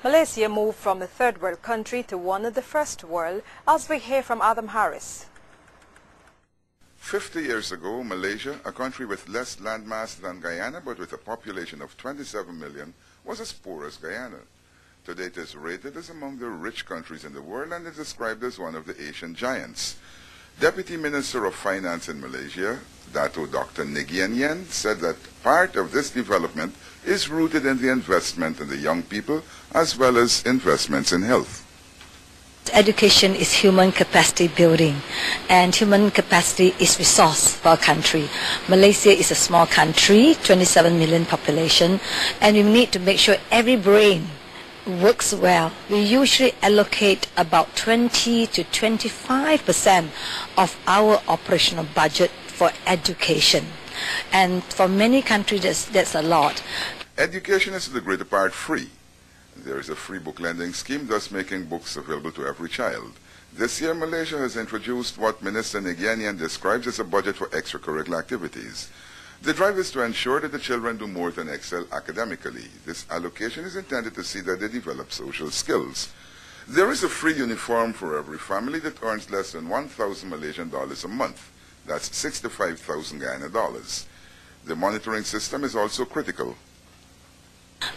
Malaysia moved from a third world country to one of the first world, as we hear from Adam Harris. 50 years ago, Malaysia, a country with less landmass than Guyana but with a population of 27 million, was as poor as Guyana. Today it is rated as among the rich countries in the world and is described as one of the Asian giants. Deputy Minister of Finance in Malaysia, Dato Dr. Ngian Yen, said that part of this development is rooted in the investment in the young people as well as investments in health. Education is human capacity building, and human capacity is resource for a country. Malaysia is a small country, 27 million population, and we need to make sure every brain works well. We usually allocate about 20 to 25% of our operational budget for education, and for many countries that's a lot. Education is for the greater part free. There is a free book lending scheme, thus making books available to every child. This year, Malaysia has introduced what Minister Ngian Yen describes as a budget for extracurricular activities. The drive is to ensure that the children do more than excel academically. This allocation is intended to see that they develop social skills. There is a free uniform for every family that earns less than 1,000 Malaysian dollars a month. That's 65,000 Guyana dollars. The monitoring system is also critical.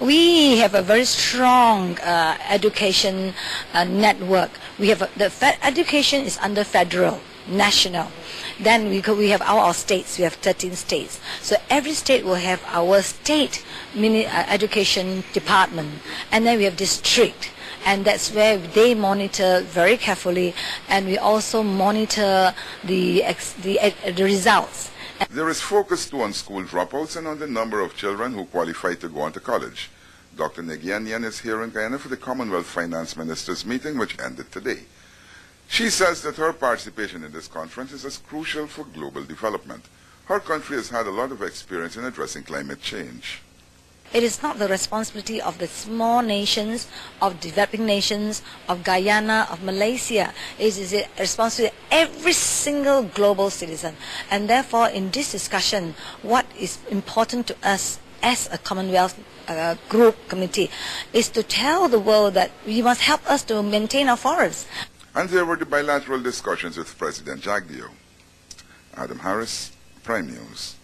We have a very strong education network. We have education is under federal, national. Then we have our states. We have 13 states. So every state will have our state education department, and then we have district, and that's where they monitor very carefully, and we also monitor the results. There is focus too on school dropouts and on the number of children who qualify to go on to college. Dr. Ngian Yen is here in Guyana for the Commonwealth Finance Ministers meeting, which ended today. She says that her participation in this conference is as crucial for global development. Her country has had a lot of experience in addressing climate change. It is not the responsibility of the small nations, of developing nations, of Guyana, of Malaysia. It is the responsibility of every single global citizen. And therefore, in this discussion, what is important to us as a Commonwealth community is to tell the world that we must help us to maintain our forests. And there were the bilateral discussions with President Jagdeo. Adam Harris, Prime News.